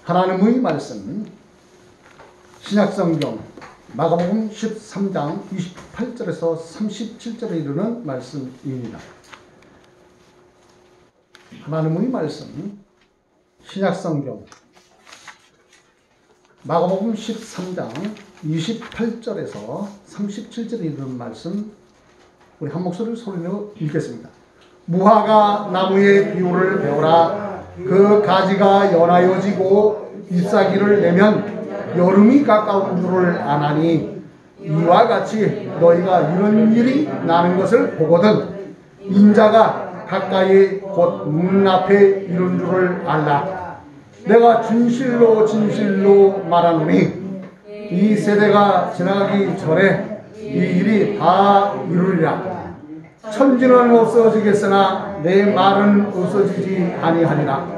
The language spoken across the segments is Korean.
하나님의 말씀 신약성경 마가복음 13장 28절에서 37절에 이르는 말씀입니다. 하나님의 말씀 신약성경 마가복음 13장 28절에서 37절에 이르는 말씀 우리 한 목소리를 소리내어 읽겠습니다. 무화과 나무의 비유를 배우라. 그 가지가 연하여 지고 잎사귀를 내면 여름이 가까운 줄을 아나니 이와 같이 너희가 이런 일이 나는 것을 보거든 인자가 가까이 곧 눈앞에 이른 줄을 알라. 내가 진실로 진실로 말하노니 이 세대가 지나가기 전에 이 일이 다 이루리라. 천지는 없어지겠으나 내 말은 없어지지 아니하리라.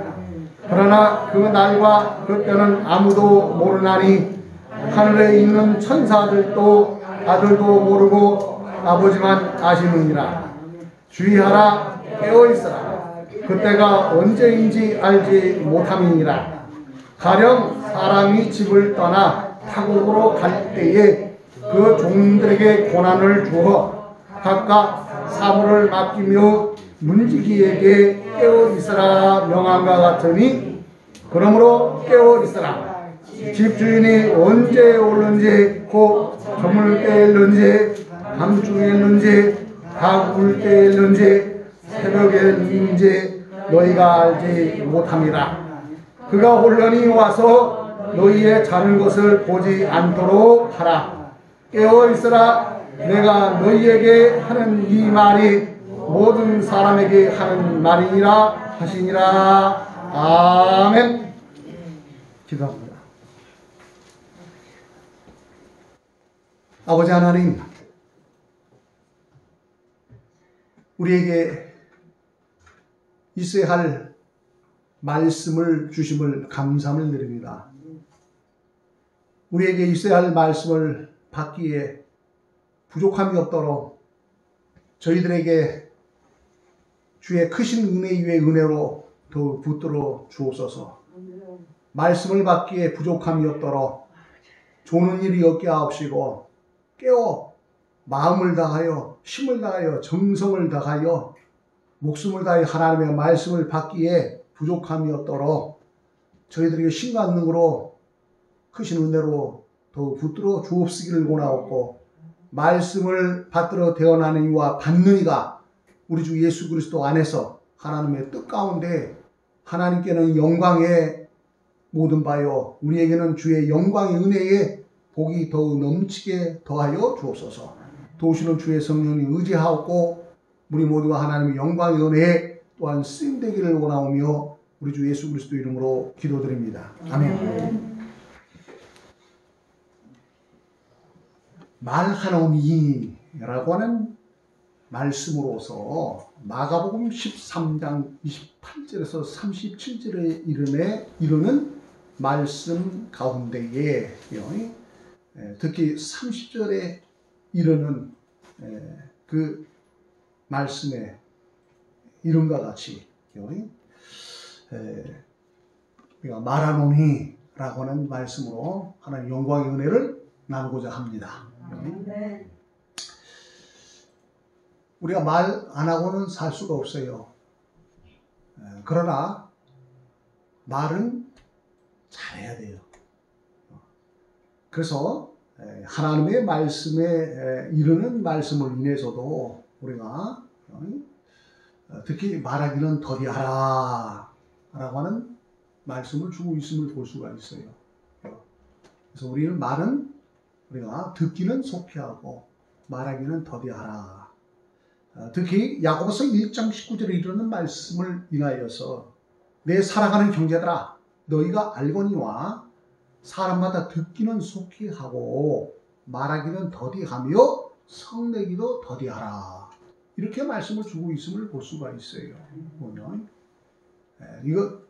그러나 그 날과 그 때는 아무도 모르나니 하늘에 있는 천사들도 아들도 모르고 아버지만 아시느니라. 주의하라, 깨어있으라. 그때가 언제인지 알지 못함이니라. 가령 사람이 집을 떠나 타국으로 갈 때에 그 종들에게 고난을 주어 각각 사물을 맡기며 문지기에게 깨어있으라 명함과 같으니 그러므로 깨어있으라. 집주인이 언제 올는지 곧 저물 때일는지 밤중일는지 닭울 때일는지 새벽에일는지 너희가 알지 못함이라. 그가 혼란히 와서 너희의 자는 것을 보지 않도록 하라. 깨어있으라. 내가 너희에게 하는 이 말이 모든 사람에게 하는 말이니라 하시니라. 아멘. 기도합니다. 아버지 하나님, 우리에게 있어야 할 말씀을 주심을 감사함을 드립니다. 우리에게 있어야 할 말씀을 받기에 부족함이 없도록 저희들에게 주의 크신 은혜 위에 은혜로 더욱 붙들어 주옵소서. 말씀을 받기에 부족함이 없도록 조는 일이 없게 하옵시고 깨어 마음을 다하여 힘을 다하여 정성을 다하여 목숨을 다하여 하나님의 말씀을 받기에 부족함이 없도록 저희들에게 신과 능으로 크신 은혜로 더욱 붙들어 주옵시기를 원하옵고 말씀을 받들어 태어나는 이와 받는 이가 우리 주 예수 그리스도 안에서 하나님의 뜻 가운데 하나님께는 영광의 모든 바요 우리에게는 주의 영광의 은혜에 복이 더욱 넘치게 더하여 주옵소서. 도우시는 주의 성령님 의지하옵고 우리 모두가 하나님의 영광의 은혜에 또한 쓰임되기를 원하오며 우리 주 예수 그리스도 이름으로 기도드립니다. 아멘. 말하노니라고 하는 말씀으로서 마가복음 13장 28절에서 37절에 이르는 말씀 가운데에 특히 30절에 이르는 그 말씀에 이름과 같이 우리가 말하노니라고 하는 말씀으로 하나님 영광의 은혜를 나누고자 합니다. 우리가 말 안 하고는 살 수가 없어요. 그러나 말은 잘해야 돼요. 그래서 하나님의 말씀에 이르는 말씀을 인해서도 우리가 특히 말하기는 더디하라 라고 하는 말씀을 주고 있음을 볼 수가 있어요. 그래서 우리는 말은 우리가 듣기는 속히하고 말하기는 더디하라. 특히 야고보서 1장 19절에 이르는 말씀을 인하여서 내 사랑하는 형제들아 너희가 알거니와 사람마다 듣기는 속히하고 말하기는 더디하며 성내기도 더디하라. 이렇게 말씀을 주고 있음을 볼 수가 있어요. 보면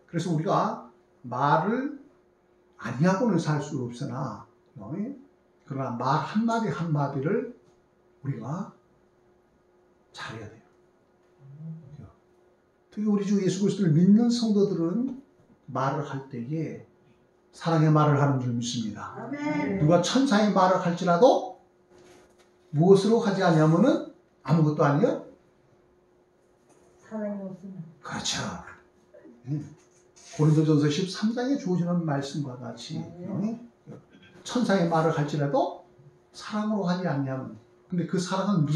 그래서 우리가 말을 아니하고는 살 수 없으나 그러나 말 한마디 한마디를 우리가 잘해야 돼요. 특히 우리 주 예수 그리스도를 믿는 성도들은 말을 할 때에 사랑의 말을 하는 줄 믿습니다. 아멘. 누가 천사의 말을 할지라도 무엇으로 하지 않냐면은 아무것도 아니에요. 사랑이 없으면. 그렇죠. 고린도전서 13장에 주어지는 말씀과 같이 천사의 말을 할지라도 사랑으로 하지 않냐면, 근데 그 사랑은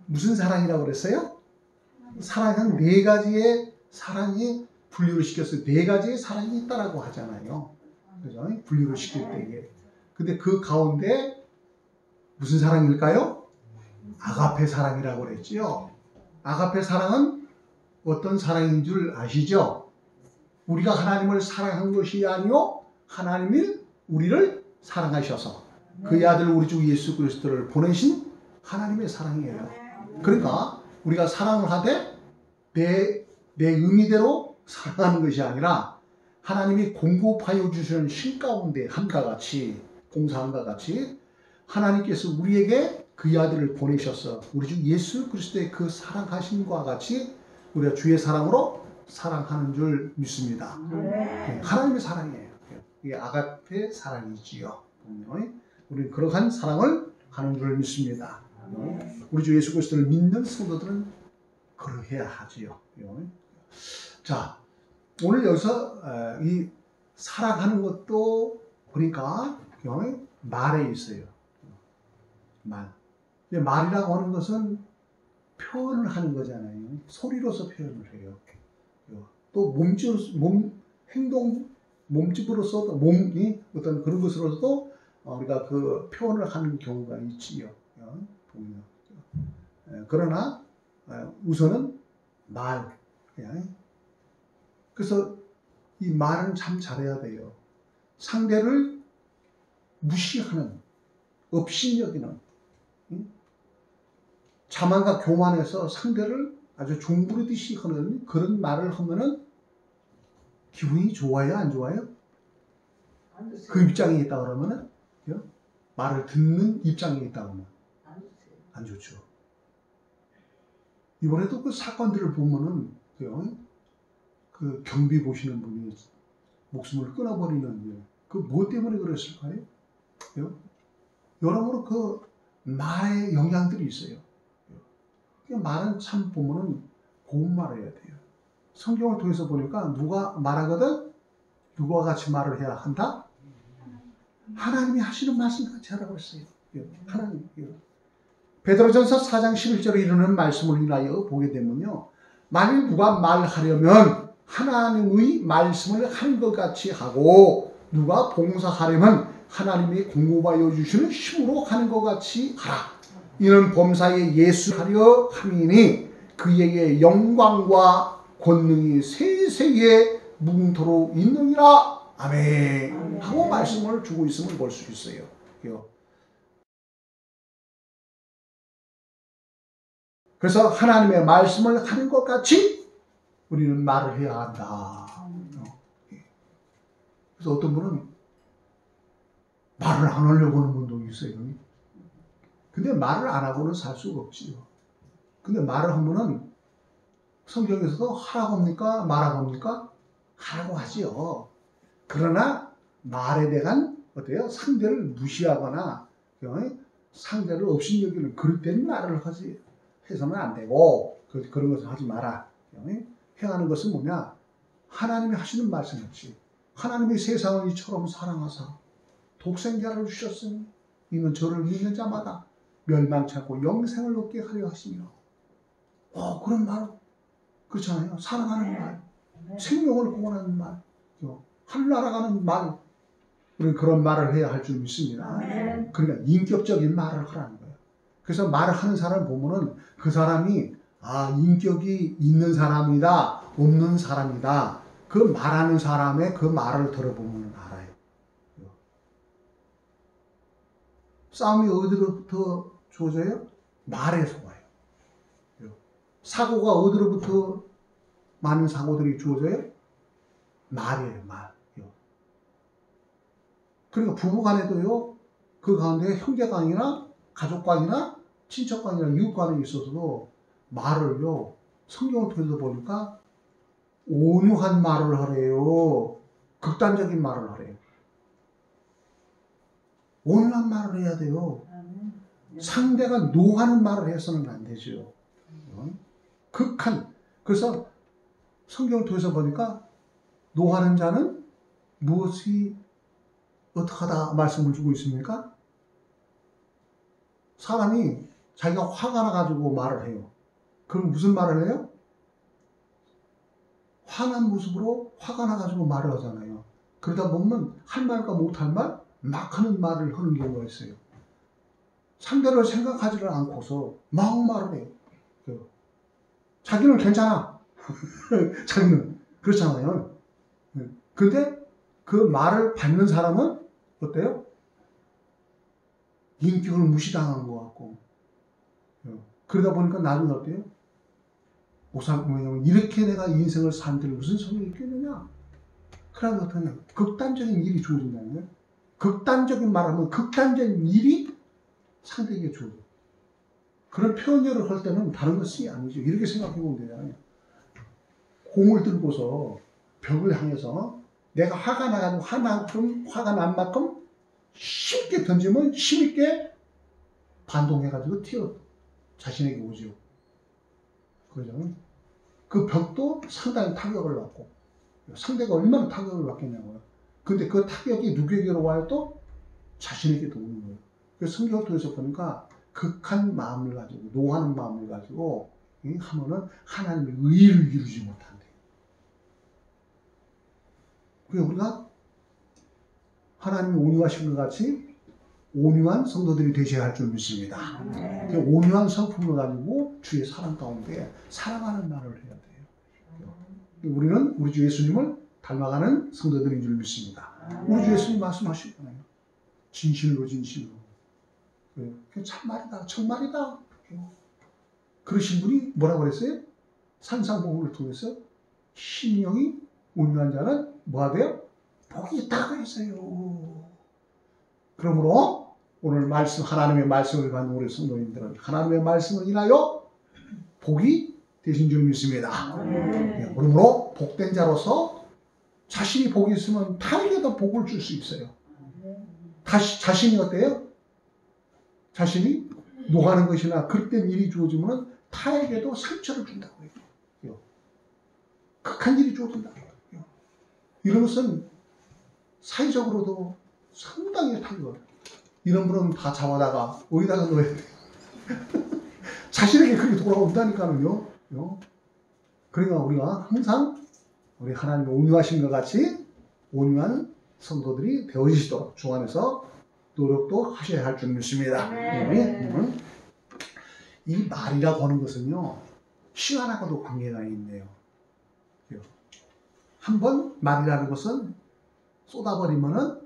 무슨 사랑이라고 그랬어요? 사랑은 네 가지의 사랑이 분류를 시켰어요. 네 가지의 사랑이 있다라고 하잖아요. 그죠? 분류를 시킬 때에. 근데 그 가운데 무슨 사랑일까요? 아가페 사랑이라고 그랬지요. 아가페 사랑은 어떤 사랑인 줄 아시죠? 우리가 하나님을 사랑한 것이 아니요 하나님이 우리를 사랑하셔서 그의 아들 우리 주 예수 그리스도를 보내신 하나님의 사랑이에요. 그러니까 우리가 사랑을 하되 내 의미대로 사랑하는 것이 아니라 하나님이 공급하여 주시는 신 가운데 함과 같이, 공사함과 같이 하나님께서 우리에게 그의 아들을 보내셔서 우리 주 예수 그리스도의 그 사랑하심과 같이 우리가 주의 사랑으로 사랑하는 줄 믿습니다. 하나님의 사랑이에요. 이게 아가페 사랑이지요. 우리는 그러한 사랑을 하는 줄 믿습니다. 우리 주 예수 그리스도를 믿는 성도들은 그러해야 하지요. 자, 오늘 여기서 이 사랑하는 것도 보니까 말에 있어요. 말. 말이라고 하는 것은 표현을 하는 거잖아요. 소리로서 표현을 해요. 또 몸집으로서 몸이 어떤 그런 것으로서도 우리가 그 표현을 하는 경우가 있지요. 그러나 우선은 말. 그래서 이 말은 참 잘해야 돼요. 상대를 무시하는, 업신여기는, 자만과 교만해서 상대를 아주 종부리듯이 하는 그런 말을 하면은 기분이 좋아요, 안 좋아요? 그 입장에 있다 그러면은 말을 듣는 입장에 있다 그러면 안 좋죠. 이번에도 그 사건들을 보면은 그 경비 보시는 분이 목숨을 끊어버리는 그 뭐 때문에 그랬을까요? 여러모로 그 말의 영향들이 있어요. 말은 참 보면은 고운 말을 해야 돼요. 성경을 통해서 보니까 누가 말하거든 누구와 같이 말을 해야 한다? 하나님이 하시는 말씀 같이 하라고 했어요. 하나님. 베드로전서 4장 11절에 이르는 말씀을 인하여 보게 되면요. 만일 누가 말하려면 하나님의 말씀을 하는 것 같이 하고 누가 봉사하려면 하나님이 공급하여 주시는 힘으로 하는 것 같이 하라. 이는 범사에 예수 하려 함이니 그에게 영광과 권능이 세세에 뭉토록 있느니라. 아멘. 하고 말씀을 주고 있음을 볼 수 있어요. 그래서 하나님의 말씀을 하는 것 같이 우리는 말을 해야 한다. 그래서 어떤 분은 말을 안 하려고 하는 분도 있어요. 근데 말을 안 하고는 살 수가 없지요. 근데 말을 하면은 성경에서도 하라고 합니까? 말하고 합니까? 하라고 하지요. 그러나 말에 대한 어때요? 상대를 무시하거나 상대를 업신여기는 그럴 때는 말을 하지 해서는 안 되고 그런 것을 하지 마라. 해야 하는 것은 뭐냐? 하나님이 하시는 말씀이지. 하나님이 세상을 이처럼 사랑하사 독생자를 주셨으니 이는 저를 믿는 자마다 멸망치 않고 영생을 얻게 하려 하시며 그런 말 그렇잖아요. 사랑하는 말, 생명을 구원하는 말, 하늘나라가는 말 우리는 그런 말을 해야 할 줄 믿습니다. 그러니까 인격적인 말을 하라는 거예요. 그래서 말을 하는 사람을 보면은 그 사람이 인격이 있는 사람이다 없는 사람이다 그 말하는 사람의 그 말을 들어보면 알아요. 싸움이 어디로부터 주어져요? 말에서 와요. 사고가 어디로부터 많은 사고들이 주어져요? 말이에요, 말. 그러니까 부부간에도요, 그 가운데 형제간이나 가족간이나 친척간이나 이웃간에 있어서도 말을요, 성경을 통해서 보니까 온유한 말을 하래요. 극단적인 말을 하래요. 온유한 말을 해야 돼요. 상대가 노하는 말을 해서는 안 되죠. 극한. 그래서 성경을 통해서 보니까 노하는 자는 무엇이 어떡하다 말씀을 주고 있습니까? 사람이 자기가 화가 나가지고 말을 해요. 그럼 무슨 말을 해요? 화난 모습으로 화가 나가지고 말을 하잖아요. 그러다 보면 할 말과 못할 말, 막 하는 말을 하는 경우가 있어요. 상대를 생각하지를 않고서 막 말을 해요. 자기는 괜찮아. 자기는. 그렇잖아요. 근데 그 말을 받는 사람은 어때요? 인격을 무시당한 것 같고. 그러다 보니까 나중에 어때요? 왜냐면 이렇게 내가 인생을 사는데 무슨 소용이 있겠느냐? 그러면 어떠냐? 극단적인 일이 주어진다는 거예요. 극단적인 말하면 극단적인 일이 상대에게 주어져. 그런 표현을 할 때는 다른 것이 아니죠. 이렇게 생각해 보면 되잖아요. 공을 들고서 벽을 향해서 내가 화가 나가지고 화가 난 만큼 쉽게 던지면 힘있게 반동해가지고 튀어 자신에게 오죠. 그죠? 그 벽도 상당히 타격을 받고 상대가 얼마나 타격을 받겠냐고요. 근데 그 타격이 누구에게로 와요? 또 자신에게도 오는 거예요. 그래서 성경을 통해서 보니까 극한 마음을 가지고 노하는 마음을 가지고 하면은 하나님의 의를 이루지 못한대요. 그래서 우리가 하나님이 온유하신 것 같이 온유한 성도들이 되셔야 할 줄 믿습니다. 온유한 성품을 가지고 주의 사랑 가운데 사랑하는 말을 해야 돼요. 우리는 우리 주 예수님을 닮아가는 성도들인 줄 믿습니다. 우리 주 예수님 말씀하시잖아요. 진실로 진실로. 참말이다 정말이다. 그러신 분이 뭐라고 그랬어요? 산상복음을 통해서 심령이 온유한 자는 뭐가 돼요? 복이 있다고 했어요. 그러므로 오늘 말씀 하나님의 말씀을 받는 우리 성도님들은 하나님의 말씀을 인하여 복이 되신 줄 믿습니다. 그러므로 복된 자로서 자신이 복이 있으면 타인에게도 복을 줄 수 있어요. 자신이 어때요? 자신이 노하는 것이나 그릇된 일이 주어지면 타에게도 상처를 준다고 해요. 극한 일이 주어진다고 해요. 이런 것은 사회적으로도 상당히 타격. 이런 분은 다 잡아다가 어디다가 넣어야 돼. 자신에게 그렇게 돌아온다니까요. 그러니까 우리가 항상 우리 하나님의 온유하신 것 같이 온유한 성도들이 되어지시도록 주 안에서 노력도 하셔야 할 줄 믿습니다. 이 말이라고 하는 것은요, 시간하고도 관계가 있네요. 한번 말이라는 것은 쏟아버리면은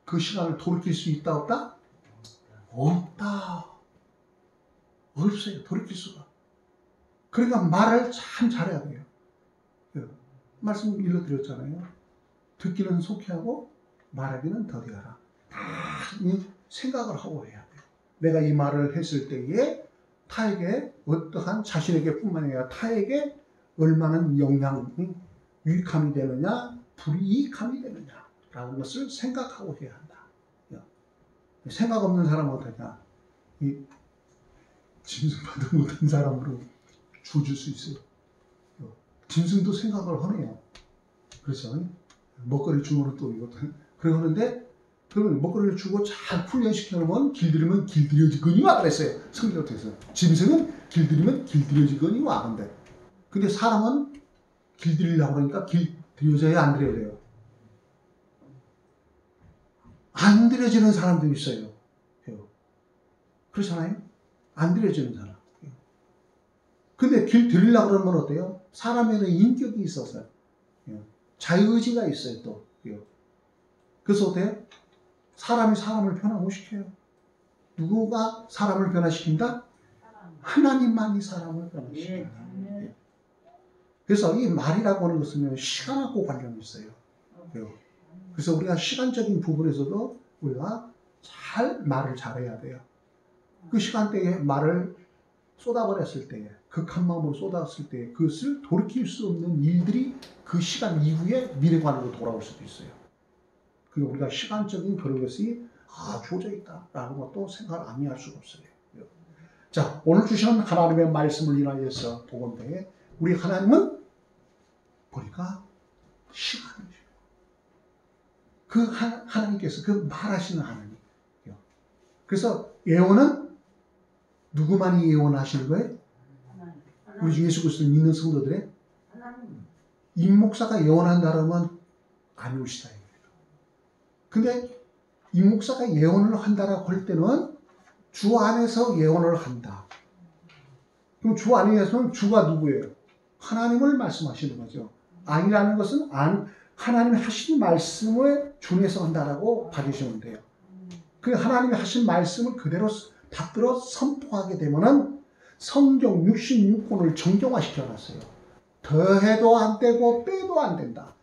그 시간을 돌이킬 수 있다 없다? 없다. 없어요. 돌이킬 수가. 그러니까 말을 참 잘해야 돼요. 말씀 일러드렸잖아요. 듣기는 속히 하고 말하기는 더디하라. 다 생각을 하고 해야 돼요. 내가 이 말을 했을 때에 타에게 어떠한 자신에게 뿐만 아니라 타에게 얼마나 영향이 유익함이 되느냐 불이익함이 되느냐 라는 것을 생각하고 해야 한다. 생각 없는 사람은 어떠냐? 이 짐승봐도 못한 사람으로 주어질 수 있어요. 짐승도 생각을 하네요. 그렇죠? 먹거리 주면 또 이것도 그러는데 그러면 먹거리를 주고 잘 훈련시켜 놓으면 길들이면 길들여지거니와 그랬어요. 성경을 통해서 짐승은 길들이면 길들여지거니와. 근데 사람은 길들이려고 그러니까 길들여져야 안 들여져요. 안 들여지는 사람도 있어요. 그렇잖아요? 안 들여지는 사람. 근데 길 들이려고 그러면 어때요? 사람에는 인격이 있어서 자유의지가 있어요 또. 그래서 어때요? 사람이 사람을 변화 못 시켜요. 누구가 사람을 변화시킨다? 하나님만이 사람을 변화시킨다. 그래서 이 말이라고 하는 것은 시간하고 관련이 있어요. 그래서 우리가 시간적인 부분에서도 우리가 잘 말을 잘해야 돼요. 그 시간대에 말을 쏟아버렸을 때에 극한 마음으로 쏟았을 때 그것을 돌이킬 수 없는 일들이 그 시간 이후에 미래관으로 돌아올 수도 있어요. 그리고 우리가 시간적인 그런 것이 주어져 있다라는 것도 생각을 아니할 수가 없어요. 자, 오늘 주시는 하나님의 말씀을 인하여서 보건대 우리 하나님은 보니까 시간이죠. 그 하나님께서 그 말하시는 하나님. 그래서 예언은 누구만이 예언하시는 거예요? 우리 주 예수 그리스도를 믿는 성도들의 임 목사가 예언한다라면 아니오시다. 근데 임 목사가 예언을 한다라고 할 때는 주 안에서 예언을 한다. 그럼 주 안에서는 주가 누구예요? 하나님을 말씀하시는 거죠. 아니라는 것은 하나님이 하신 말씀을 준해서 한다라고 받으시면 돼요. 그 하나님이 하신 말씀을 그대로 받들어 선포하게 되면은 성경 66권을 정경화시켜 놨어요. 더해도 안 되고 빼도 안 된다.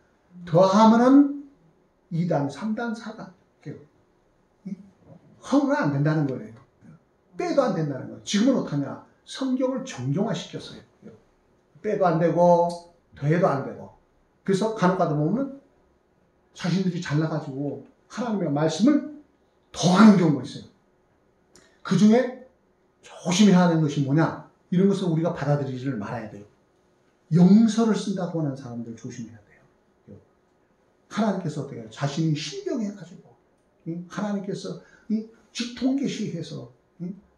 더하면은 2단, 3단, 4단. 허는 안 된다는 거예요. 빼도 안 된다는 거예요. 지금은 어떠냐? 성경을 정경화시켰어요. 빼도 안 되고 더해도 안 되고. 그래서 간혹가다 보면 자신들이 잘나가지고 하나님의 말씀을 더하는 경우가 있어요. 그 중에 조심해야 하는 것이 뭐냐? 이런 것을 우리가 받아들이지를 말아야 돼요. 영서를 쓴다고 하는 사람들 조심해야 돼요. 하나님께서 어떻게 해요? 자신이 신명해가지고 하나님께서 직통계시해서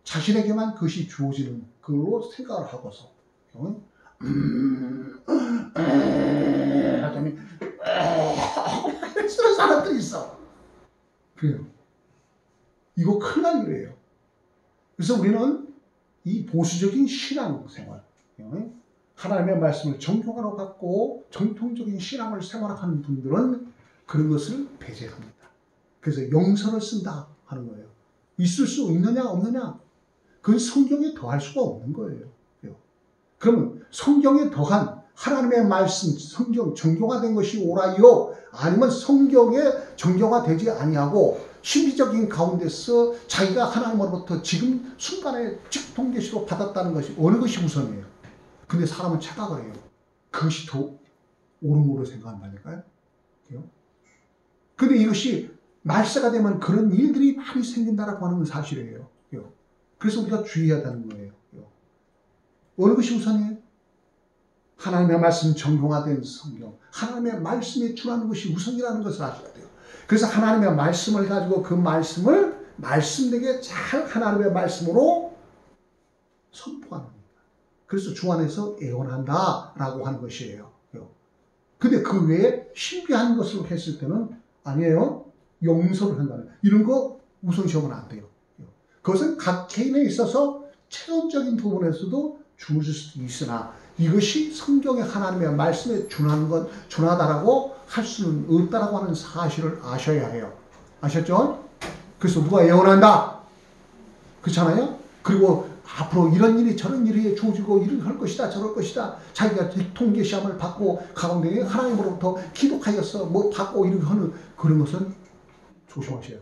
자신에게만 그것이 주어지는 그로 생각을 하고서 하더니 쓰는 사람들이 있어. 그래요. 이거 큰일 날 일이에요. 그래서 우리는 이 보수적인 신앙생활, 하나님의 말씀을 정통으로 갖고 정통적인 신앙을 생활하는 분들은 그런 것을 배제합니다. 그래서 영서를 쓴다 하는 거예요. 있을 수 있느냐 없느냐? 그건 성경에 더할 수가 없는 거예요. 그러면 성경에 더한 하나님의 말씀, 성경 정교화된 것이 옳아요? 아니면 성경에 정교화되지 아니하고 신비적인 가운데서 자기가 하나님으로부터 지금 순간에 직통계시로 받았다는 것이 어느 것이 우선이에요? 근데 사람은 착각을 해요. 그것이 더 옳은 거로 생각한다니까요. 근데 이것이 말세가 되면 그런 일들이 많이 생긴다라고 하는 건 사실이에요. 그래서 우리가 주의해야 되는 거예요. 어느 것이 우선이에요? 하나님의 말씀 정통화된 성경, 하나님의 말씀에 준하는 것이 우선이라는 것을 아셔야 돼요. 그래서 하나님의 말씀을 가지고 그 말씀을 말씀되게 잘 하나님의 말씀으로 선포하는 겁니다. 그래서 주 안에서 예언한다라고 하는 것이에요. 근데 그 외에 신비한 것을 했을 때는 아니에요. 용서를 한다는 이런 거 우선시하면 안 돼요. 그것은 각 개인에 있어서 체험적인 부분에서도 주어질 수도 있으나 이것이 성경의 하나님의 말씀에 준하다라고 할 수는 없다라고 하는 사실을 아셔야 해요. 아셨죠? 그래서 누가 예언한다. 그렇잖아요? 그리고 앞으로 이런 일이 저런 일이 주어지고 이렇게 할 것이다 저럴 것이다. 자기가 통계시험을 받고 가운데 하나님으로부터 기독하여서 뭐 받고 이렇게 하는 그런 것은 조심하셔요.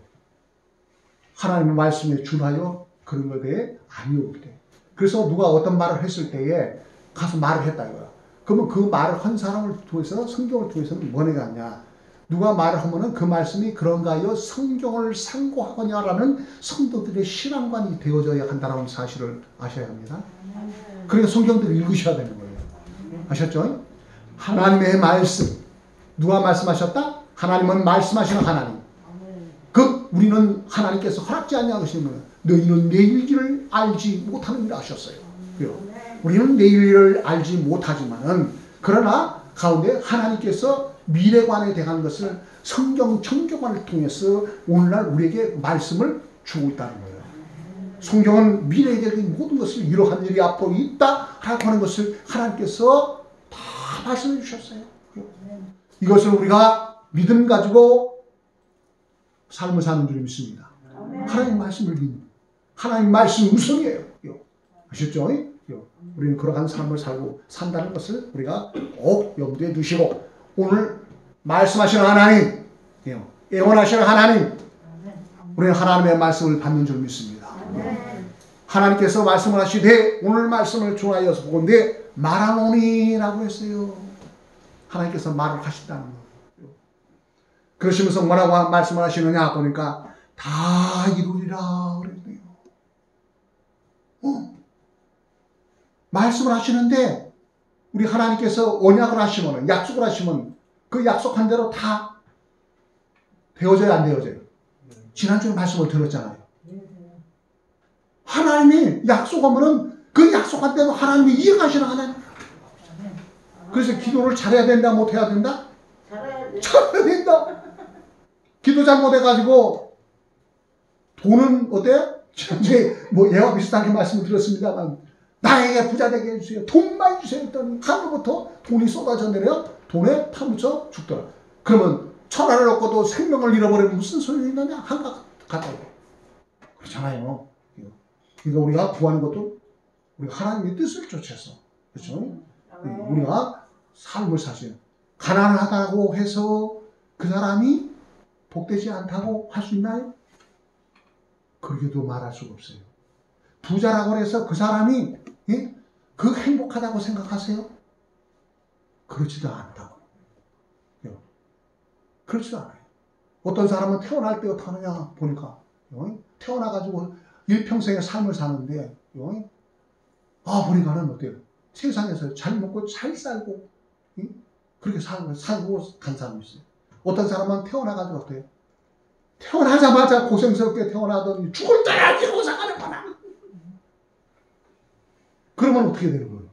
하나님의 말씀에 준하여 그런 것에 대해 아니오게 돼. 그래서 누가 어떤 말을 했을 때에 가서 말을 했다 이거야. 그러면 그 말을 한 사람을 통해서 성경을 통해서는 뭐가 아니냐. 누가 말을 하면은 그 말씀이 그런가 하여 성경을 상고하거냐라는 성도들의 신앙관이 되어져야 한다는 사실을 아셔야 합니다. 그러니까 성경들을 읽으셔야 되는 거예요. 아셨죠? 하나님의 말씀. 누가 말씀하셨다? 하나님은 말씀하시는 하나님. 우리는 하나님께서 허락지 않냐 하시면 너희는 내일 일을 알지 못하는 일 하셨어요. 우리는 내일 일을 알지 못하지만은 그러나 가운데 하나님께서 미래관에 대한 것을 성경 정교관을 통해서 오늘날 우리에게 말씀을 주고 있다는 거예요. 성경은 미래적인 모든 것을 이러한 일이 앞으로 있다라고 하는 것을 하나님께서 다 말씀해 주셨어요. 이것을 우리가 믿음 가지고 삶을 사는 줄 믿습니다. 하나님 말씀을 믿는 하나님 말씀 우선이에요. 아셨죠? 우리는 그러한 삶을 살고 산다는 것을 우리가 꼭 염두에 두시고 오늘 말씀하시는 하나님, 예언하시는 하나님, 우리는 하나님의 말씀을 받는 줄 믿습니다. 하나님께서 말씀을 하시되 오늘 말씀을 준하여서 보건대 말하노니라고 했어요. 하나님께서 말을 하신다는 거예요. 그러시면서 뭐라고 말씀을 하시느냐 보니까 다 이루리라 그랬네요. 말씀을 하시는데 우리 하나님께서 언약을 하시면, 약속을 하시면 그 약속한 대로 다 되어져요, 안 되어져요? 지난주에 말씀을 들었잖아요. 하나님이 약속하면은 그 약속한 대로 하나님이 이해하시는 하나님. 그래서 기도를 잘해야 된다, 못해야 된다? 잘해야 된다. 기도 잘못해가지고 돈은 어때요? 이제 뭐 예와 비슷하게 말씀을 드렸습니다만, 나에게 부자 되게 해주세요, 돈 많이 주세요 했더니 하루부터 돈이 쏟아져 내려 돈에 파묻혀 죽더라. 그러면 천하를 얻고도 생명을 잃어버리면 무슨 소용이 있느냐? 한가 같다고. 그렇잖아요. 그러니까 우리가 구하는 것도 우리가 하나님의 뜻을 쫓아서, 그렇죠? 우리가 삶을 사실 가난하다고 해서 그 사람이 복되지 않다고 할 수 있나요? 그렇게도 말할 수가 없어요. 부자라고 해서 그 사람이 그 행복하다고 생각하세요? 그렇지도 않다고. 그렇지도 않아요. 어떤 사람은 태어날 때 어떻게 하느냐 보니까 태어나가지고 일평생의 삶을 사는데 보니까는 어때요? 세상에서 잘 먹고 잘 살고 그렇게 살고 간 사람이 있어요. 어떤 사람은 태어나가지고 어때요? 태어나자마자 고생스럽게 태어나더니 죽을 때까지 고생하는 거나. 그러면 어떻게 되는 거예요?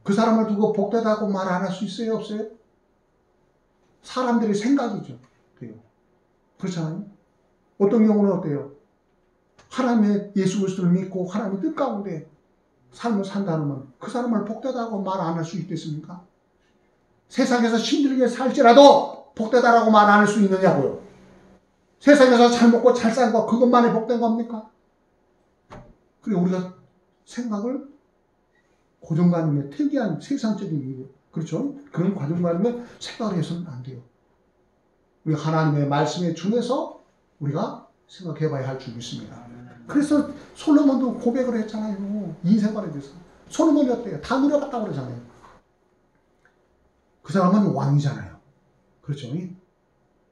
그 사람을 두고 복되다고 말 안 할 수 있어요, 없어요? 사람들의 생각이죠. 돼요. 그렇잖아요? 어떤 경우는 어때요? 하나님의 예수 그리스도를 믿고 하나님의 뜻 가운데 삶을 산다면 그 사람을 복되다고 말 안 할 수 있겠습니까? 세상에서 힘들게 살지라도 복되다라고 말 안 할 수 있느냐고요. 세상에서 잘 먹고 잘 산 거 그것만이 복된 겁니까? 그래 우리가 생각을 고정관념의 특이한 세상적인 이유, 그렇죠? 그런 고정관념에 생각을 해서는 안 돼요. 우리 하나님의 말씀에 중에서 우리가 생각해 봐야 할 줄이 있습니다. 그래서 솔로몬도 고백을 했잖아요. 인생관에 대해서. 솔로몬이 어때요? 다 누려봤다고 그러잖아요. 그 사람은 왕이잖아요. 그렇죠?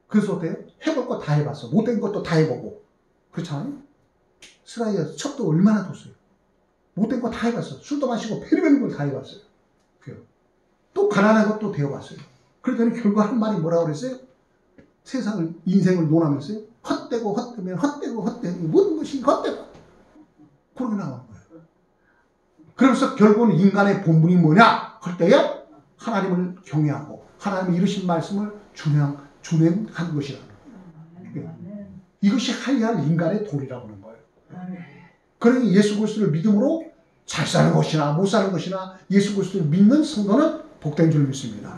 그래서 어때요? 해볼 거 다 해봤어. 못된 것도 다 해보고. 그렇잖아요? 스라이어 첩도 얼마나 뒀어요. 못된 거 다 해봤어. 술도 마시고 별의별 걸 다 해봤어요. 또 가난한 것도 되어봤어요. 그러더니 결국 한 말이 뭐라고 그랬어요? 세상을, 인생을 논하면서요. 헛되고 헛되면 헛되고 헛되고 모든 것이 헛되고. 그렇게 나온 거예요. 그러면서 결국은 인간의 본분이 뭐냐? 할 때에 하나님을 경외하고 하나님이 이루신 말씀을 준행한 것이라는 거예요. 이것이 하야할 인간의 도리라고 하는 거예요. 그러니 예수 그리스도를 믿음으로 잘 사는 것이나 못 사는 것이나 예수 그리스도를 믿는 성도는 복된 줄 믿습니다.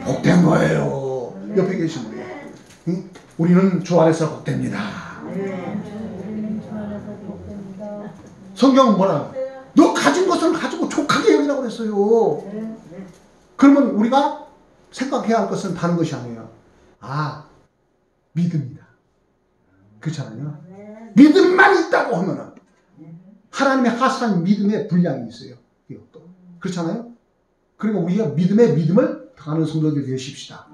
복된 거예요. 옆에 계신 분이. 응? 우리는 주 안에서 복됩니다. 성경은 뭐라? 너 가진 것을 가지고 족하게 여기라고 그랬어요. 그러면 우리가 생각해야 할 것은 다른 것이 아니에요. 믿음이다. 그렇잖아요. 믿음만 있다고 하면은 하나님의 하사한 믿음의 분량이 있어요. 이것도. 그렇잖아요. 그러니까 우리가 믿음의 믿음을 당하는 성도들이 되십시다.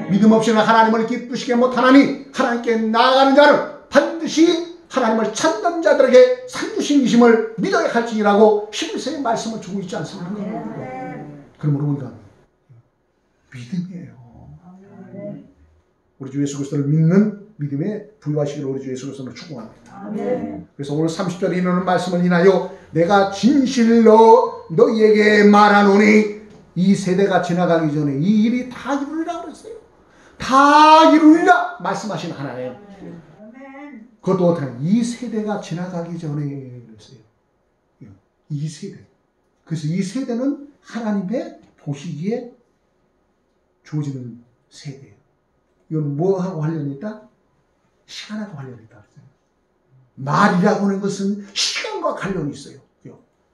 믿음 없이는 하나님을 기쁘시게 못하나니 하나님께 나아가는 자는 반드시 하나님을 찾는 자들에게 살주신이심을 믿어야 할지니라고 11세의 말씀을 주고 있지 않습니까? 그러므로 우리가 믿음이에요. 우리 주 예수 그리스도를 믿는 믿음에 부유하시기를 우리 주 예수 그리스도를 축원합니다. 그래서 오늘 30절에 있는 말씀을 인하여 내가 진실로 너희에게 말하노니 이 세대가 지나가기 전에 이 일이 다 이루리라 그랬어요. 다 이루리라 말씀하신 하나님. 그것도 어떻게 이 세대가 지나가기 전에 그랬어요. 이 세대. 그래서 이 세대는 하나님의 보시기에 주어지는 세대예요. 이건 뭐하고 관련이 있다? 시간하고 관련이 있다. 말이라고 하는 것은 시간과 관련이 있어요.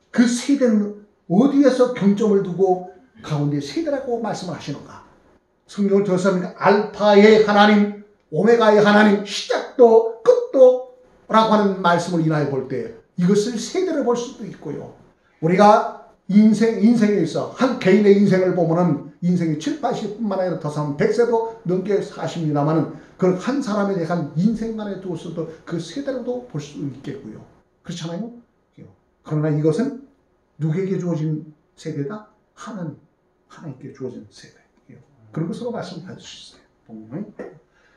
그 세대는 어디에서 경점을 두고 가운데 세대라고 말씀을 하시는가? 성경을 들었습니다. 알파의 하나님, 오메가의 하나님, 시작도 끝도 라고 하는 말씀을 인하여 볼 때 이것을 세대로 볼 수도 있고요. 우리가 인생에 있어 한 개인의 인생을 보면은 인생이 7, 80뿐만 아니라 더 사면 100세도 넘게 사십니다만은 그걸 한 사람에 대한 인생만에 두어서도 그 세대로도 볼 수 있겠고요. 그렇잖아요? 그러나 이것은 누구에게 주어진 세대다? 하나님께 주어진 세대예요. 그런 것으로 말씀을 받을 수 있어요.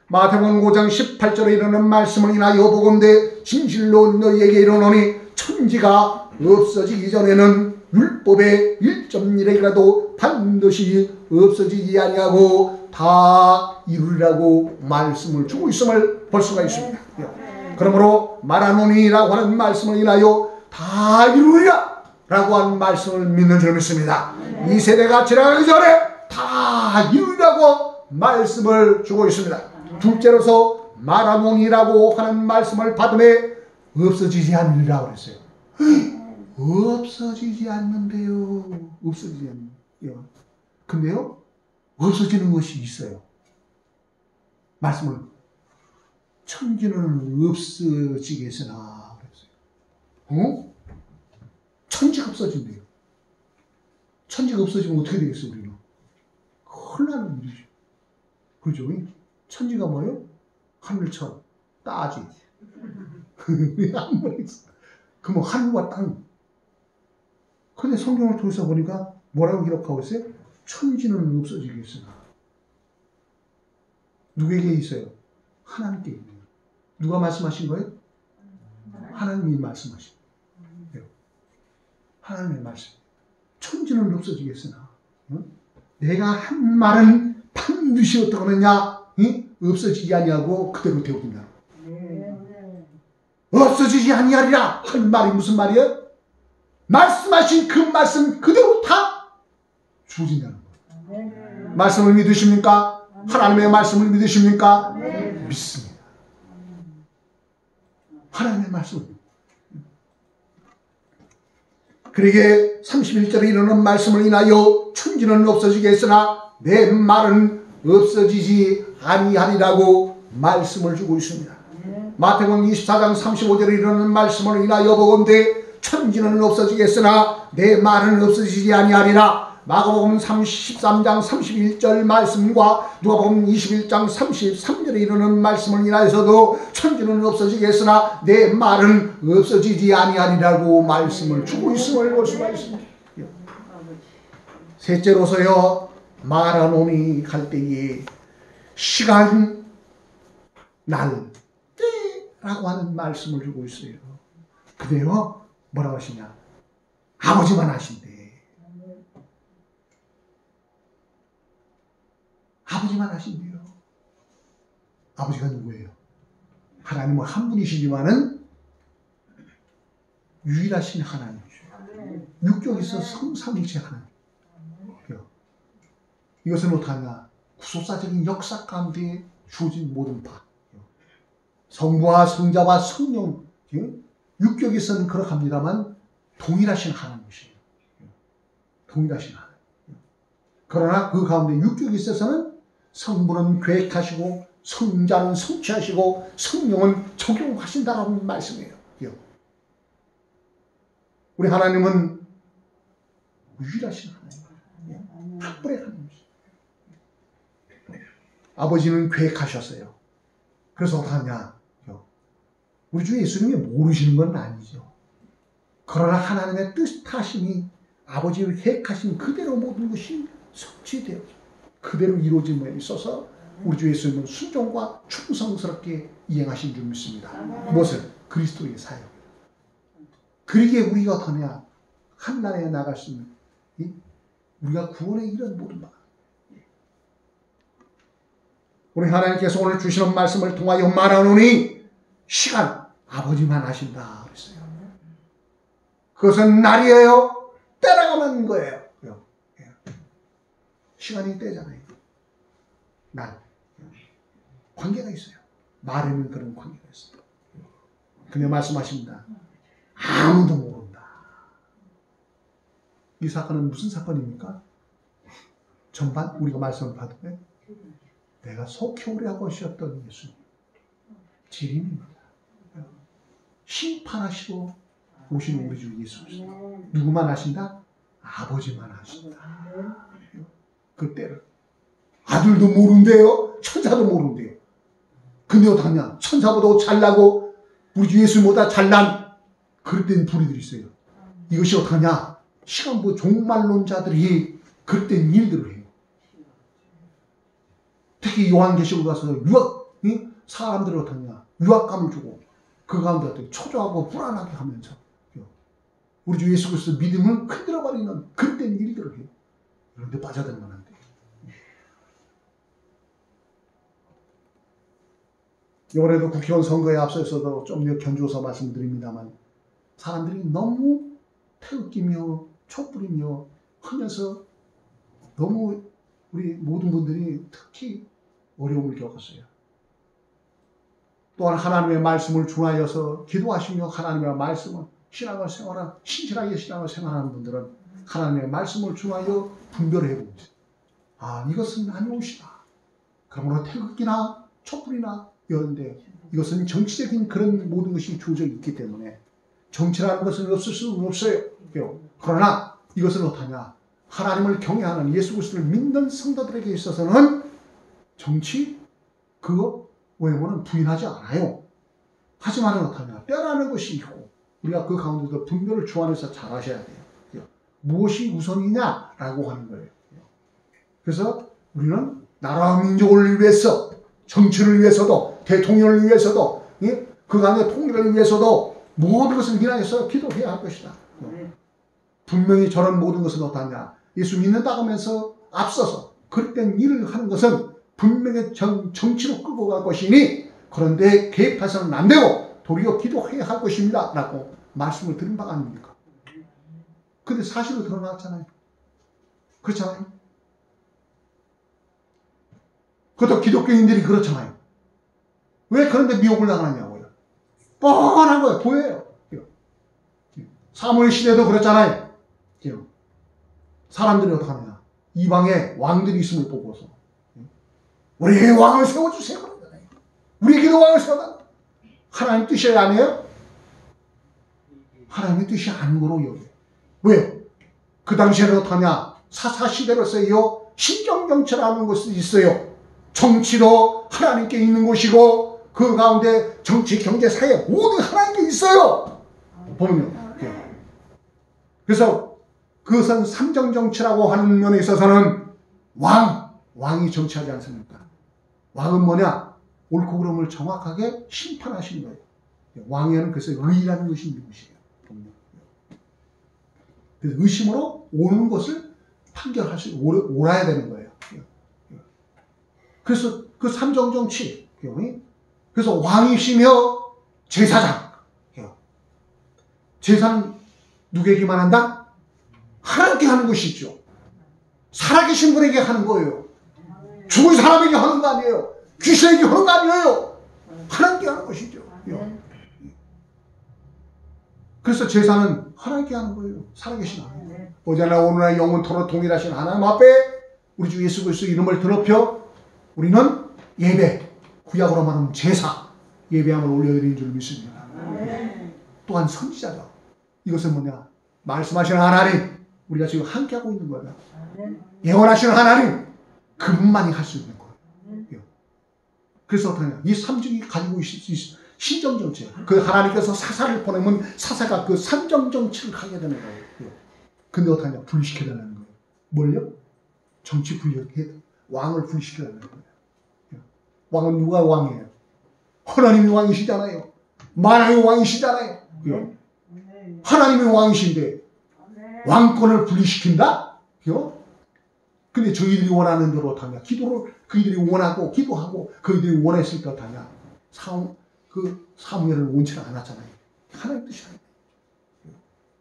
마태복음 5장 18절에 이르는 말씀을 인하여 보건대 진실로 너희에게 이르노니 천지가 없어지기 전에는 율법의 1.1핵이라도 반드시 없어지지 아니하고 다 이루리라고 말씀을 주고 있음을 볼 수가 있습니다. 그러므로 말하노니라고 하는 말씀을 인하여 다 이루리라 라고 하는 말씀을 믿는 줄 믿습니다. 이 세대가 지나가기 전에 다 이루리라고 말씀을 주고 있습니다. 둘째로서 말하노니라고 하는 말씀을 받음에 없어지지 않으리라고 그랬어요. 없어지지 않는데요. 없어지지 않는데요. 근데요, 없어지는 것이 있어요. 말씀을 천지는 없어지겠으나 그랬어요. 천지가 없어진대요. 천지가 없어지면 어떻게 되겠어요, 우리는? 큰일 나는 일이죠. 그죠? 천지가 뭐예요? 하늘처럼 따지. 그러면 하늘과 땅. 근데 성경을 통해서 보니까 뭐라고 기록하고 있어요? 천지는 없어지겠으나. 누구에게 있어요? 하나님께 있는 거예요. 누가 말씀하신 거예요? 하나님이 말씀하신 거예요. 하나님의 말씀. 천지는 없어지겠으나 내가 한 말은 반드시 어떻게 하느냐? 없어지지 아니하고 그대로 되어진다. 없어지지 아니하리라 한 말이 무슨 말이에요? 말씀하신 그 말씀 그대로 다 주어진다는 거예요. 말씀을 믿으십니까? 하나님의 말씀을 믿으십니까? 믿습니다. 하나님의 말씀을. 그러게 31절에 이르는 말씀을 인하여 천지는 없어지겠으나 내 말은 없어지지 아니하리라고 말씀을 주고 있습니다. 마태복음 24장 35절에 이르는 말씀을 인하여 보건대 천지는 없어지겠으나 내 말은 없어지지 아니하리라. 마가복음 13장 31절 말씀과 누가복음 21장 33절에 이르는 말씀을 인하여서도 천지는 없어지겠으나 내 말은 없어지지 아니하리라고 말씀을 주고 있음을 볼 수가 있습니다. 셋째로서요, 말하노니 할 때에 시간, 날, 때라고 하는 말씀을 주고 있어요. 그래요, 뭐라고 하시냐? 아버지만 하신대. 아버지만 하신대요. 아버지가 누구예요? 하나님은 한 분이시지만은 유일하신 하나님이죠. 육적에서 성삼일체 하나님. 이것은 못하냐? 구속사적인 역사 가운데 주어진 모든 바. 성부와 성자와 성령, 육격에서는 그렇합니다만 동일하신 하나님이시에요. 동일하신 하나님. 그러나 그 가운데 육격에 있어서는 성부는 계획하시고 성자는 성취하시고 성령은 적용하신다라는 말씀이에요. 우리 하나님은 유일하신 하나님, 특별의 하나님이시죠. 아버지는 계획하셨어요. 그래서 어떡하냐? 우리 주 예수님이 모르시는 건 아니죠. 그러나 하나님의 뜻하심이 아버지의 계획하신 그대로 모든 것이 성취되어 그대로 이루어짐에 있어서 우리 주 예수님은 순종과 충성스럽게 이행하신 줄 믿습니다. 무엇을? 그리스도의 사역. 그러기에 우리가 어떠냐? 한나라에 나갈 수 있는 우리가 구원에 이른 모든 바. 우리 하나님께서 오늘 주시는 말씀을 통하여 말하노니 시간 아버지만 하신다 그랬어요. 그것은 날이에요. 때라가는 거예요. 시간이 때잖아요. 날. 관계가 있어요. 말에는 그런 관계가 있어요. 그냥 말씀하십니다. 아무도 모른다. 이 사건은 무슨 사건입니까? 전반 우리가 말씀을 받으면 내가 속히 오래 하고 오셨던 예수님. 지림입니다. 심판하시고 오시는 우리 주 예수님. 누구만 하신다? 아버지만 하신다. 그 때를. 아들도 모른대요. 천사도 모른대요. 근데 어떡하냐? 천사보다 잘나고 우리 주 예수보다 잘난 그럴 땐 불의들이 있어요. 이것이 어떡하냐? 시간부 종말론자들이 그럴 땐 일들을 해요. 특히 요한계시록 가서 유학, 사람들이 어떡하냐? 유학감을 주고 그 가운데 초조하고 불안하게 하면서 우리 주 예수 그리스도 믿음을 흔들어버리는 그럴 땐 일들을 해요. 그런데 빠져들면 안 돼요. 이번에도 국회의원 선거에 앞서서도 좀 더 견주어서 말씀드립니다만 사람들이 너무 태극기며 촛불이며 하면서 너무 우리 모든 분들이 특히 어려움을 겪었어요. 또한 하나님의 말씀을 중하여서 기도하시며 하나님의 말씀을 신앙을 생활하는 신실하게 신앙을 생활하는 분들은 하나님의 말씀을 중하여 분별을 해봅니다. 아, 이것은 아니오시다. 그러므로 태극기나 촛불이나 이런데 이것은 정치적인 그런 모든 것이 주어져 있기 때문에 정치라는 것은 없을 수는 없어요. 그러나 이것은 어떠냐? 하나님을 경외하는 예수 그리스도를 믿는 성도들에게 있어서는 정치 그거 외모는 부인하지 않아요. 하지만 어떠냐? 때라는 것이 있고 우리가 그 가운데서 분별을 주 안에서 잘 하셔야 돼요. 무엇이 우선이냐라고 하는 거예요. 그래서 우리는 나라와 민족을 위해서 정치를 위해서도 대통령을 위해서도 그 가운데 통일을 위해서도 모든 것을 위하여서 기도해야 할 것이다. 분명히 저런 모든 것은 어떠냐? 예수 믿는다고 하면서 앞서서 그럴 땐 일을 하는 것은 분명히 정치로 끌고 갈 것이니 그런데 개입해서는 안 되고 도리어 기도해야 할 것입니다. 라고 말씀을 드린 바가 아닙니까? 근데 사실로 드러났잖아요. 그렇잖아요. 그것도 기독교인들이 그렇잖아요. 왜 그런데 미혹을 당하느냐고요. 뻔한 거예요. 보여요. 사무엘 시대도 그렇잖아요. 사람들이 어떻게 하느냐. 이방에 왕들이 있음을 보고서 우리에게 왕을 세워주세요. 그러잖아요. 우리에게도 왕을 세워달라. 하나님 뜻이 아니에요? 하나님의 뜻이 아닌 거로 여겨요. 왜요? 그 당시에는 어떻게 하냐. 사사시대로서요. 신정정치라는 것이 있어요. 정치도 하나님께 있는 것이고 그 가운데 정치, 경제, 사회 모두 하나님께 있어요. 보면요. 그래서 그것은 삼정정치라고 하는 면에 있어서는 왕이 정치하지 않습니까? 왕은 뭐냐? 옳고 그름을 정확하게 심판하시는 거예요. 왕에는 그래서 의라는 것이 있는 것이에요. 그래서 의심으로 옳은 것을 판결할 수 옳아야 되는 거예요. 그래서 그 삼정정치, 그래서 왕이시며 제사장. 제사는 누구에게만 한다? 하나님께 하는 것이죠. 살아계신 분에게 하는 거예요. 죽은 사람에게 하는 거 아니에요. 귀신에게 하는 거 아니에요. 하나님께 하는 것이죠. 그래서 제사는 하나님께 하는 거예요. 살아계신 하나님. 어제나 오늘날 영원토록 동일하신 하나님 앞에 우리 주 예수 그리스도 이름을 드높여 우리는 예배, 구약으로 말하면 제사, 예배함을 올려드리는 줄 믿습니다. 또한 선지자죠. 이것은 뭐냐? 말씀하시는 하나님, 우리가 지금 함께하고 있는 거예요. 예언하시는 하나님, 그분만이 할 수 있는 거예요. 그래서 어떠냐? 이 삼정이 가지고 있을 신정정치. 그 하나님께서 사사를 보내면 사사가 그 삼정정치를 하게 되는 거예요. 근데 어떠냐? 분리시켜달라는 거예요. 뭘요? 정치 분리해. 왕을 분리시켜달라는 거예요. 왕은 누가 왕이에요? 하나님이 왕이시잖아요. 만왕의 왕이시잖아요. 하나님이 왕이신데 왕권을 분리시킨다? 근데 저희들이 원하는 대로 어떠냐? 기도를 그희들이 원하고 기도하고 그희들이 원했을 때 어떠냐? 사무엘을 원치는 않았잖아요. 하나님 뜻이 아니에요.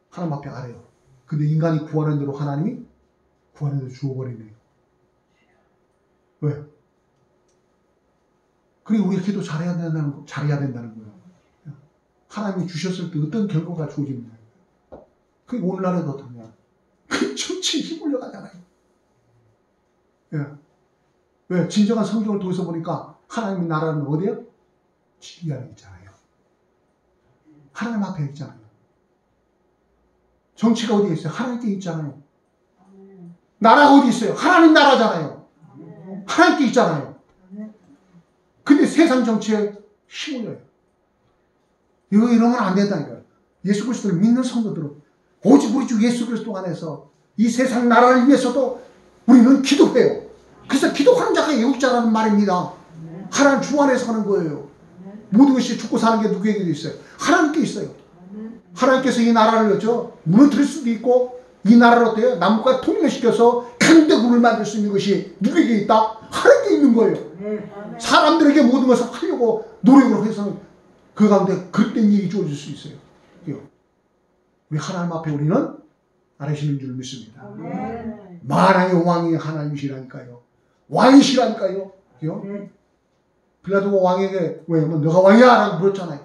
하나님 앞에 아래요. 근데 인간이 구하는 대로 하나님이 구하는 대로 주어버리네요. 왜? 그리고 우리가 기도 잘해야 된다는 거예요. 하나님이 주셨을 때 어떤 결과가 주어집니다. 그게 오늘날에도 어떠냐? 그 정치에 힘을려 가잖아요. 왜? 진정한 성경을 통해서 보니까 하나님의 나라는 어디에요? 지리 안에 있잖아요. 하나님 앞에 있잖아요. 정치가 어디에 있어요? 하나님께 있잖아요. 나라가 어디 있어요? 하나님 나라잖아요. 하나님께 있잖아요. 근데 세상 정치에 힘을 내요. 이러면 안 된다니까요. 예수 그리스도를 믿는 성도들은 오직 우리 주 예수 그리스도 안에서 이 세상 나라를 위해서도 우리는 기도해요. 그래서 기도하는 자가 애국자라는 말입니다. 하나님 주 안에서 하는 거예요. 모든 것이 죽고 사는 게 누구에게도 있어요? 하나님께 있어요. 하나님께서 이 나라를 무너뜨릴 수도 있고, 이 나라를 어때요? 남북과 통일을 시켜서 강대국을 만들 수 있는 것이 누구에게 있다? 하나님께 있는 거예요. 사람들에게 모든 것을 하려고 노력을 해서는 그 가운데 그릇된 일이 주어질 수 있어요. 우리 하나님 앞에 우리는 아뢰시는 줄 믿습니다. 만왕의 왕이 하나님이시라니까요. 왕이시라니까요. 빌라도가 왕에게 왜냐면 너가 왕이야 라고 물었잖아요.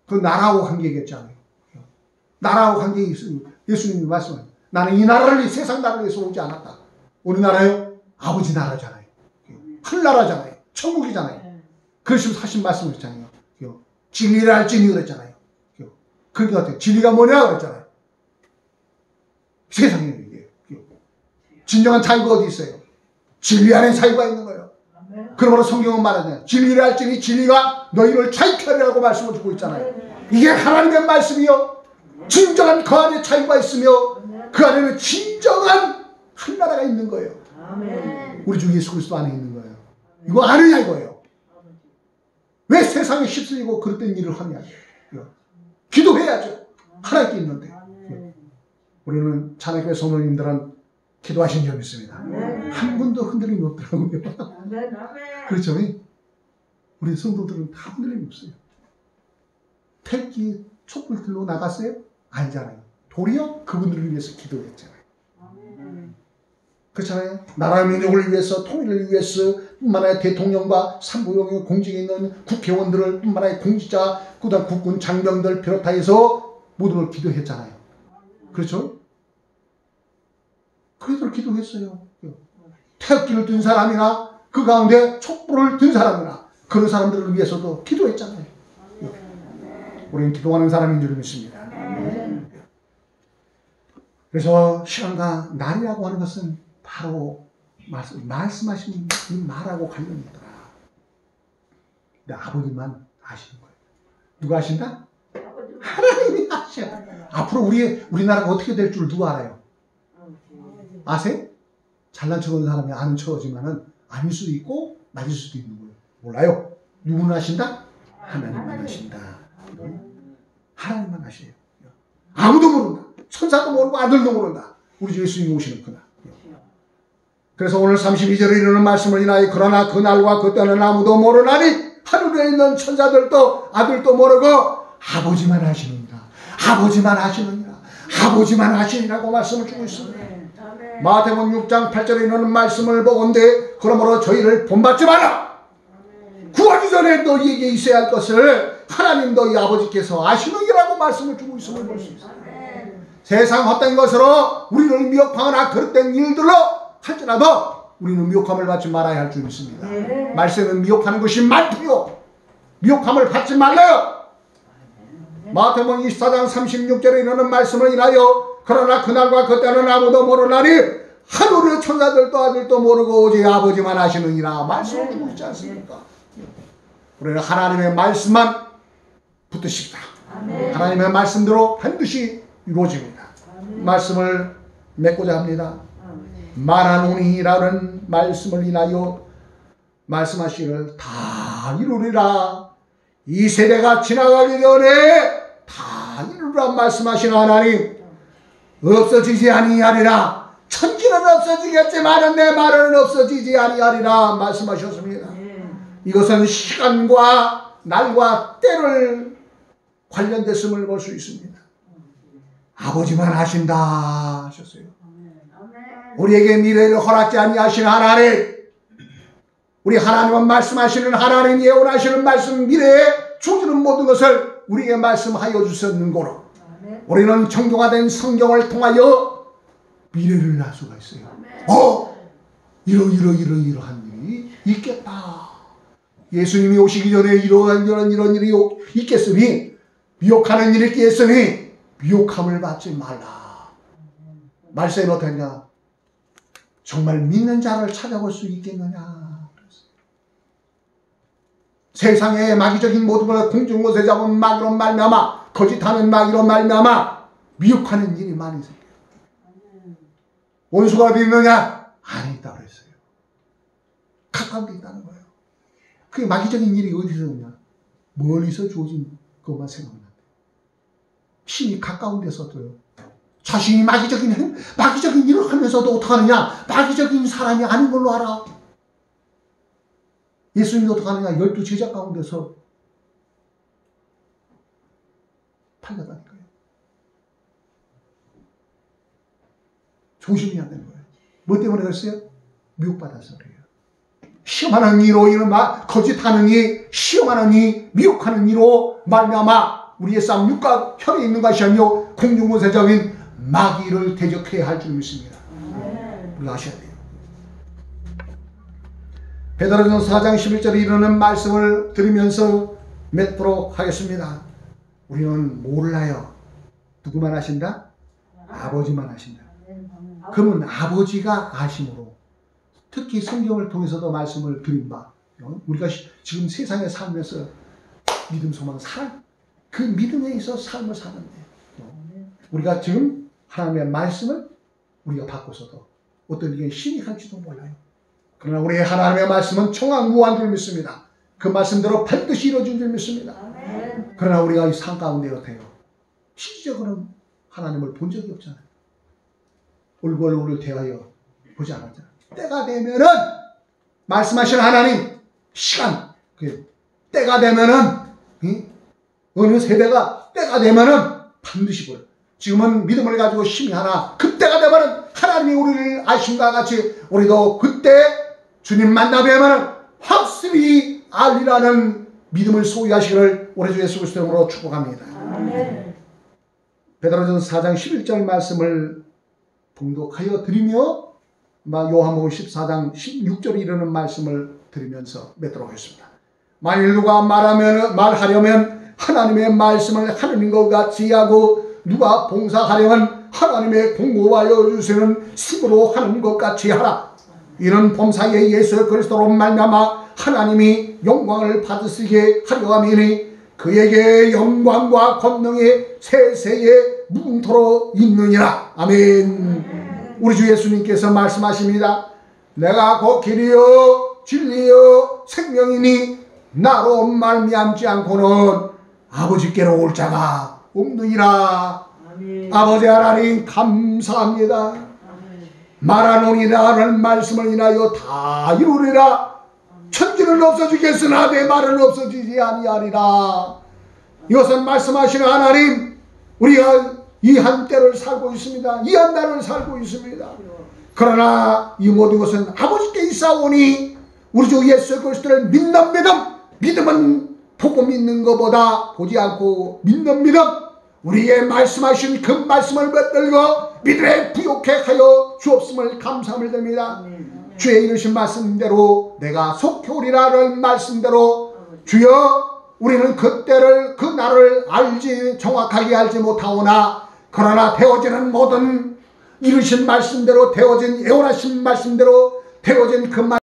그 나라하고 관계겠잖아요. 나라하고 관계 있어요. 예수님이 말씀하세요. 나는 이 나라를 이 세상 나라를 위해서 오지 않았다. 우리 나라요? 아버지 나라잖아요. 하늘나라잖아요. 천국이잖아요. 그러시면 사실 말씀하셨잖아요. 진리를 알지니 그랬잖아요. 그러니까 진리가 뭐냐 그랬잖아요. 세상에 이게 진정한 자유가 어디 있어요? 진리 안에 자유가 있는 거예요. 그러므로 성경은 말하잖아요. 진리를 알지니 진리가 너희를 자유케 하리라고 말씀을 주고 있잖아요. 이게 하나님의 말씀이요. 진정한 그 안에 자유가 있으며 그 안에는 진정한 한나라가 있는 거예요. 우리 주 예수 그리스도 안에 있는 거예요. 이거 아느냐 이거예요. 왜 세상에 휩쓸리고 그릇된 일을 하냐. 기도해야죠. 하나님께 있는데. 우리는 자네교회 성도님들은 기도하신 줄 믿습니다. 한 분도 흔들림이 없더라고요. 그렇죠? 우리 성도들은 다 흔들림이 없어요. 택기 촛불 들고 나갔어요? 아니잖아요. 도리어 그분들을 위해서 기도했잖아요. 그렇잖아요. 나라 민족을 위해서 통일을 위해서 뿐만 아니라 대통령과 산부용의 공직에 있는 국회의원들을 뿐만 아니라 공직자, 그다음 국군 장병들 비롯하여서 모든 걸 기도했잖아요. 그렇죠? 그들을 기도했어요. 태극기를 든 사람이나 그 가운데 촛불을 든 사람이나 그런 사람들을 위해서도 기도했잖아요. 우리는 기도하는 사람인 줄 믿습니다. 그래서 시간과 날이라고 하는 것은 바로 말씀하신 이 말하고 관련이 있더라. 근데 아버지만 아시는 거예요. 누가 아신다? 하나님이 아셔. 앞으로 우리나라가 어떻게 될 줄 누가 알아요? 아세요? 잘난 척하는 사람이 아는 척하지만은 아닐 수도 있고 맞을 수도 있는 거예요. 몰라요. 누구는 아신다? 하나님만 아신다. 하나님만 아시요. 아무도 모른다. 천사도 모르고 아들도 모른다. 우리 주 예수님이 오시는 그날. 그래서 오늘 32절에 이르는 말씀을 인하여 그러나 그날과 그때는 아무도 모르나니 하늘에 있는 천사들도 아들도 모르고 아버지만 아시느니라. 아버지만 아시느니라. 아버지만 아시느니라고 말씀을 주고 있습니다. 마태복음 6장 8절에 이르는 말씀을 보건대 그러므로 저희를 본받지 마라. 구하기 전에 너희에게 있어야 할 것을 하나님 너희 아버지께서 아시느니라고 말씀을 주고 있음을 볼 수 있습니다. 세상 헛된 것으로 우리를 미혹하거나 그릇된 일들로 할지라도 우리는 미혹함을 받지 말아야 할 줄 믿습니다. 말세는 미혹하는 것이 많고요. 미혹함을 받지 말라요. 마태복음 24장 36절에 이르는 말씀을 인하여 그러나 그날과 그때는 아무도 모르나니 하늘의 천사들도 아들도 모르고 오직 아버지만 아시느니라 말씀을 주고 있지 않습니까? 우리는 하나님의 말씀만 붙드십시다. 하나님의 말씀대로 반드시 이루어집니다. 말씀을 맺고자 합니다. 말하노니라는 말씀을 인하여 말씀하시기를 다 이루리라. 이 세대가 지나가기 전에 다 이루리라 말씀하신 하나님, 없어지지 아니하리라. 천지는 없어지겠지만 내 말은 없어지지 아니하리라 말씀하셨습니다. 이것은 시간과 날과 때를 관련됐음을 볼 수 있습니다. 아버지만 하신다 하셨어요. 우리에게 미래를 허락지 아니하신 하나님, 우리 하나님은 말씀하시는 하나님, 예언하시는 말씀, 미래에 주어지는 모든 것을 우리에게 말씀하여 주셨는 거로 우리는 정교화된 성경을 통하여 미래를 알 수가 있어요. 이러한 일이 있겠다. 예수님이 오시기 전에 이런 일이 있겠으니, 미혹하는 일이 있겠으니 미혹함을 받지 말라. 말세는 어떻게 하냐? 정말 믿는 자를 찾아볼 수 있겠느냐. 세상의 마귀적인 모든 걸 공중 곳에 잡은 마귀로 말미암아, 거짓하는 마귀로 말미암아 미혹하는 일이 많이 생겨요. 원수가 어디 있느냐? 안에 있다고 그랬어요. 가까운 데 있다는 거예요. 그게 마귀적인 일이 어디서 오냐? 멀리서 주어진 것만 생각나요. 신이 가까운 데서도요. 자신이 마귀적인 일을 하면서도 어떡하느냐? 마귀적인 사람이 아닌 걸로 알아. 예수님이 어떡하느냐? 12제자 가운데서 팔려다니까요. 조심해야 되는 거예요. 뭐 때문에 그랬어요? 미혹받아서 그래요. 시험하는 이로 이는 거짓하는 이, 시험하는 이, 미혹하는 이로 말미암아 우리의 싸움 육과 혈에 있는 것이 아니요 공중권세적인 마귀를 대적해야 할 줄 믿습니다. 우리가 아셔야 돼요. 베드로전서 4장 11절에 이르는 말씀을 들으면서 맺도록 하겠습니다. 우리는 몰라요. 누구만 아신다? 아버지만 아신다. 그러면 아버지가 아심으로 특히 성경을 통해서도 말씀을 드린 바, 우리가 지금 세상에 살면서 믿음, 소망, 사랑, 그 믿음에 있어 삶을 사는데 우리가 지금 하나님의 말씀을 우리가 바꿔서도 어떤 이게 신이 갈지도 몰라요. 그러나 우리의 하나님의 말씀은 청황무한 줄 믿습니다. 그 말씀대로 반드시 이루어진 줄 믿습니다. 그러나 우리가 이 삶 가운데 어때요? 실질적으로는 하나님을 본 적이 없잖아요. 얼굴을 대하여 보지 않았잖아요. 때가 되면은 말씀하신 하나님 시간 때가 되면은 어느 세대가 때가 되면은 반드시 보여. 지금은 믿음을 가지고 힘이 하나 그때가 되면은 하나님이 우리를 아심과 같이 우리도 그때 주님 만나뵈면은 확실히 알리라는 믿음을 소유하시기를 우리 주 예수 그리스도 이름으로 축복합니다. 베드로전서 4장 11절 말씀을 봉독하여 드리며 요한복음 14장 16절에 이르는 말씀을 드리면서 맺도록 하겠습니다. 만일 누가 말하려면 하나님의 말씀을 하느님 것 같이 하고 누가 봉사하려면 하나님의 공고하여 주시는 힘으로 하는 것 같이 하라. 이는 범사에 예수 그리스도로 말미암아 하나님이 영광을 받으시게 하려 함이니 그에게 영광과 권능이 세세에 무궁토록 있느니라. 아멘. 우리 주 예수님께서 말씀하십니다. 내가 곧 길이요 진리요 생명이니 나로 말미암지 않고는 아버지께로 올 자가 없느니라. 아멘. 아버지 하나님 감사합니다. 말하노니라는 말씀을 인하여 다 이루리라. 천지는 없어지겠으나 내 말은 없어지지 아니하리라. 이것은 말씀하시는 하나님, 우리가 이 한때를 살고 있습니다. 이 한날을 살고 있습니다. 그러나 이 모든 것은 아버지께 있사오니 우리 주 예수 그리스도를 믿는 믿음은 보고 믿는 것보다 보지 않고 믿는 믿음, 우리의 말씀하신 그 말씀을 붙들고 믿음에 부욕해 하여 주옵음을 감사함을 드립니다. 주의 이르신 말씀대로 내가 속히 오리라는 말씀대로 주여 우리는 그때를 그 날을 정확하게 알지 못하오나 그러나 되어지는 모든 이르신 말씀대로 되어진 애원하신 말씀대로 되어진 그 말